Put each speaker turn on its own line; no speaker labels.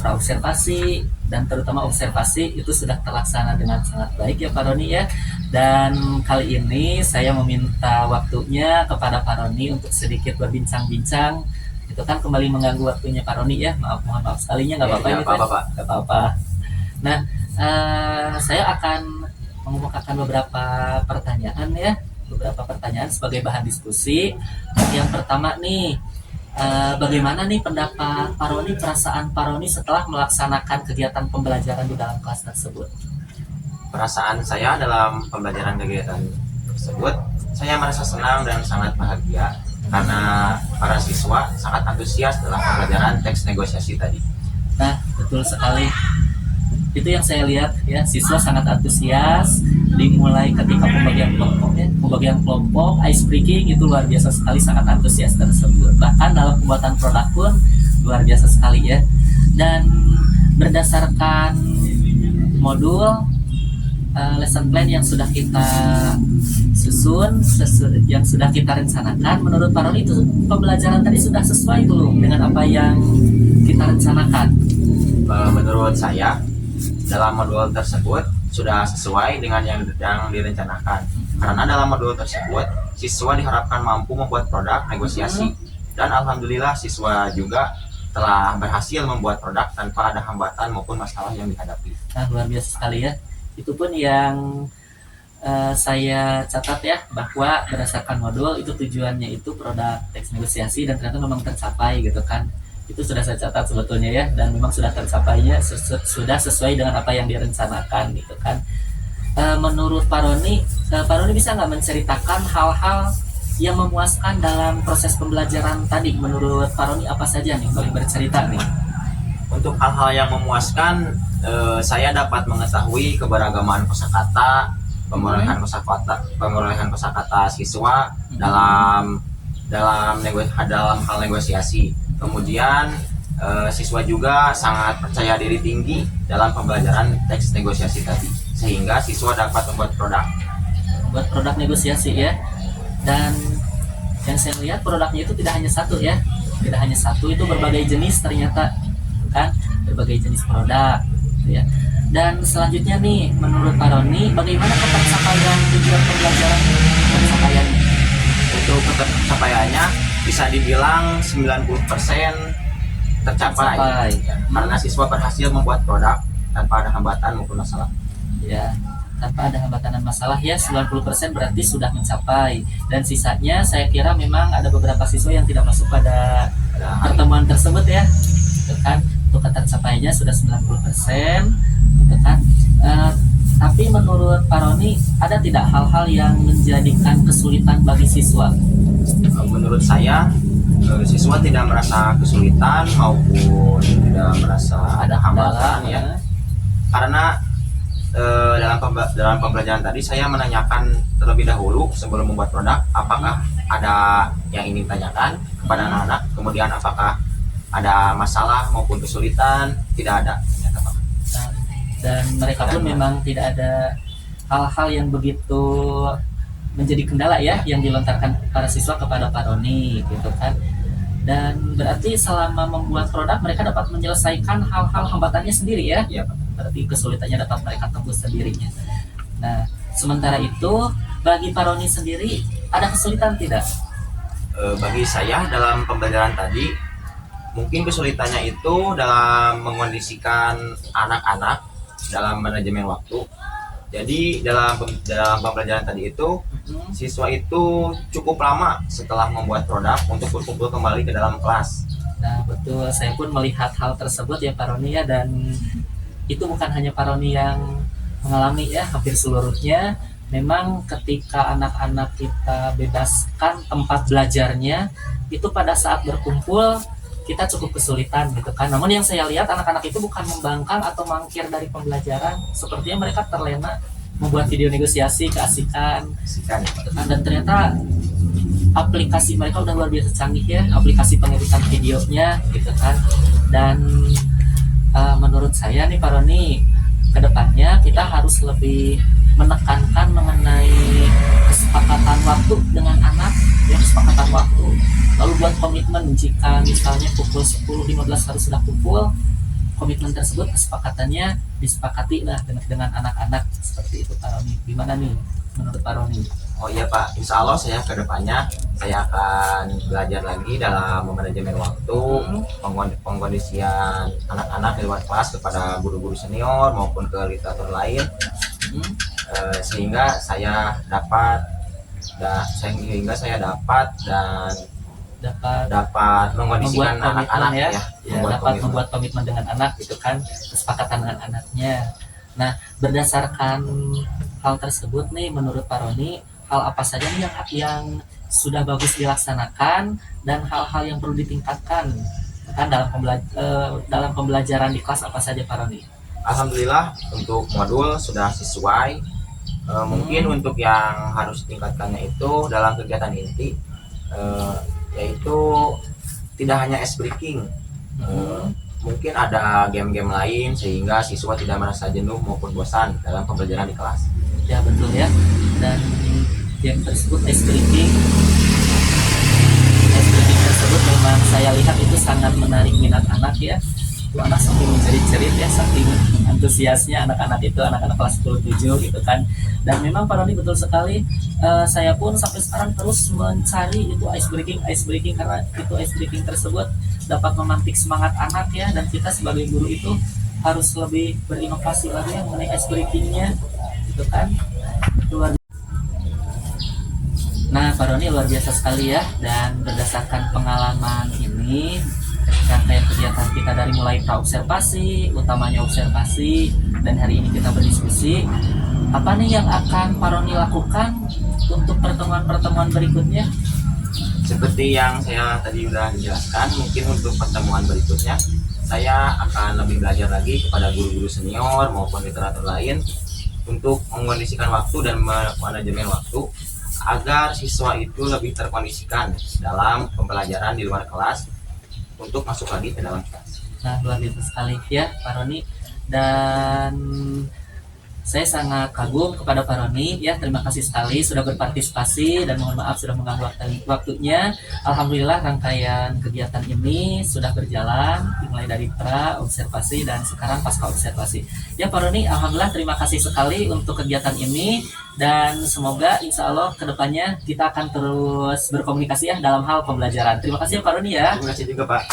praobservasi, dan terutama observasi itu sudah terlaksana dengan sangat baik ya Pak Roni ya. Dan kali ini saya meminta waktunya kepada Pak Roni untuk sedikit berbincang-bincang. Itu kan kembali mengganggu waktunya Pak Roni ya. Mohon maaf sekalinya, nggak apa-apa
Ya,
ini
apa-apa, Pak.
nggak apa-apa. Nah, saya akan mengemukakan beberapa pertanyaan ya, beberapa pertanyaan sebagai bahan diskusi. Yang pertama nih, bagaimana nih pendapat Pak Roni, perasaan Pak Roni setelah melaksanakan kegiatan pembelajaran di dalam kelas tersebut?
Perasaan saya dalam pembelajaran kegiatan tersebut, saya merasa senang dan sangat bahagia karena para siswa sangat antusias dalam pembelajaran teks negosiasi tadi.
Nah, betul sekali. Itu yang saya lihat ya, siswa sangat antusias dimulai ketika pembagian kelompok, ice breaking itu luar biasa sekali, sangat antusias tersebut. Bahkan dalam pembuatan produk pun luar biasa sekali ya. Dan berdasarkan modul lesson plan yang sudah kita susun, yang sudah kita rencanakan, menurut Pak Roni itu pembelajaran tadi sudah sesuai belum dengan apa yang kita rencanakan?
Menurut saya, dalam modul tersebut sudah sesuai dengan yang direncanakan. Karena dalam modul tersebut, siswa diharapkan mampu membuat produk negosiasi. Dan alhamdulillah siswa juga telah berhasil membuat produk tanpa ada hambatan maupun masalah yang dihadapi.
Nah, luar biasa sekali ya. Itu pun yang saya catat ya, bahwa berdasarkan modul itu tujuannya itu produk teks negosiasi, dan ternyata memang tercapai gitu kan. Itu sudah saya catat sebetulnya ya, dan memang sudah tercapainya, sudah sesuai dengan apa yang direncanakan gitu kan. Menurut Pak Roni bisa nggak menceritakan hal-hal yang memuaskan dalam proses pembelajaran tadi? Menurut Pak Roni apa saja nih, boleh bercerita nih?
Untuk hal-hal yang memuaskan, saya dapat mengetahui keberagaman kosakata, perolehan kosakata siswa dalam hal negosiasi. Kemudian siswa juga sangat percaya diri tinggi dalam pembelajaran teks negosiasi tadi, sehingga siswa dapat membuat produk
negosiasi ya. Dan yang saya lihat produknya itu tidak hanya satu ya, itu berbagai jenis ternyata kan, berbagai jenis produk gitu ya. Dan selanjutnya nih, menurut Pak Roni, bagaimana pencapaian tujuan pembelajaran pencapaiannya?
Untuk pencapaiannya bisa dibilang 90% tercapai. Karena siswa berhasil membuat produk tanpa ada hambatan maupun masalah.
Ya, tanpa ada hambatan dan masalah ya, 90% berarti sudah mencapai. Dan sisanya saya kira memang ada beberapa siswa yang tidak masuk pada pertemuan tersebut ya, gitu kan. Untuk tercapainya sudah 90% gitu kan. Tapi menurut Pak Roni, ada tidak hal-hal yang menjadikan kesulitan bagi siswa?
Menurut saya, siswa tidak merasa kesulitan maupun tidak merasa ada hambatan ya. Karena dalam pembelajaran tadi saya menanyakan terlebih dahulu sebelum membuat produk, apakah ada yang ingin ditanyakan kepada anak-anak, kemudian apakah ada masalah maupun kesulitan, tidak ada.
Dan mereka pun memang tidak ada hal-hal yang begitu menjadi kendala ya, yang dilontarkan para siswa kepada Pak Roni gitu kan. Dan berarti selama membuat produk mereka dapat menyelesaikan hal-hal hambatannya sendiri ya.
Iya, Pak.
Berarti kesulitannya dapat mereka tembus sendirinya. Nah, sementara itu bagi Pak Roni sendiri ada kesulitan tidak?
Bagi saya dalam pembelajaran tadi, mungkin kesulitannya itu dalam mengondisikan anak-anak dalam manajemen waktu. Jadi dalam pembelajaran tadi itu, siswa itu cukup lama setelah membuat produk untuk berkumpul kembali ke dalam kelas.
Nah betul, saya pun melihat hal tersebut ya Pak Roni ya, dan itu bukan hanya Pak Roni yang mengalami ya, hampir seluruhnya. Memang ketika anak-anak kita bebaskan tempat belajarnya, itu pada saat berkumpul kita cukup kesulitan gitu kan. Namun yang saya lihat anak-anak itu bukan membangkang atau mangkir dari pembelajaran, sepertinya mereka terlena membuat video negosiasi, keasikan. Dan ternyata aplikasi mereka udah luar biasa canggih ya, aplikasi pengeditan videonya gitu kan. Dan menurut saya nih Pak Roni, kedepannya kita harus lebih menekankan mengenai kesepakatan waktu dengan anak ya, kesepakatan waktu. Lalu buat komitmen, jika misalnya pukul 10.15 harus sudah kumpul, komitmen tersebut kesepakatannya disepakati lah dengan anak-anak seperti itu Pak Roni. Gimana nih menurut Pak Roni?
Oh iya Pak, insya Allah saya ke depannya saya akan belajar lagi dalam manajemen waktu, pengkondisian anak-anak di luar kelas kepada guru-guru senior maupun ke literatur lain, sehingga saya dapat dan dapat mengkondisikan anak-anak
ya membuat komitmen dengan anak itu kan kesepakatan dengan anaknya. Nah, berdasarkan hal tersebut nih menurut Pak Roni, hal apa saja nih yang sudah bagus dilaksanakan dan hal-hal yang perlu ditingkatkan kan dalam pembelajaran di kelas apa saja Pak Roni?
Alhamdulillah untuk modul sudah sesuai. Mungkin untuk yang harus ditingkatkannya itu dalam kegiatan inti, yaitu tidak hanya ice breaking, mungkin ada game-game lain sehingga siswa tidak merasa jenuh maupun bosan dalam pembelajaran di kelas.
Ya betul ya, dan game tersebut ice breaking tersebut memang saya lihat itu sangat menarik minat anak ya. Itu anak saking menjerit-jerit ya, saking antusiasnya anak-anak itu, anak-anak kelas 27 gitu kan. Dan memang Pak Roni betul sekali, saya pun sampai sekarang terus mencari itu ice breaking karena itu ice breaking tersebut dapat memantik semangat anak ya, dan kita sebagai guru itu harus lebih berinovasi lagi ya mengenai ice breakingnya gitu kan. Luar. Nah Pak Roni luar biasa sekali ya, dan berdasarkan pengalaman ini rangkaian kegiatan kita dari mulai praobservasi, utamanya observasi, dan hari ini kita berdiskusi. Apa nih yang akan Pak Roni lakukan untuk pertemuan-pertemuan berikutnya?
Seperti yang saya tadi sudah jelaskan, mungkin untuk pertemuan berikutnya saya akan lebih belajar lagi kepada guru-guru senior maupun literatur lain untuk mengkondisikan waktu dan manajemen waktu agar siswa itu lebih terkondisikan dalam pembelajaran di luar kelas untuk masuk lagi ke dalam kelas.
Nah luar biasa sekali ya Pak Roni, dan saya sangat kagum kepada Pak Roni ya. Terima kasih sekali sudah berpartisipasi dan mohon maaf sudah mengganggu waktunya. Alhamdulillah rangkaian kegiatan ini sudah berjalan dimulai dari pra observasi dan sekarang pasca observasi ya Pak Roni. Alhamdulillah terima kasih sekali untuk kegiatan ini, dan semoga insya Allah kedepannya kita akan terus berkomunikasi ya dalam hal pembelajaran. Terima kasih ya Pak Roni ya.
Terima kasih juga Pak.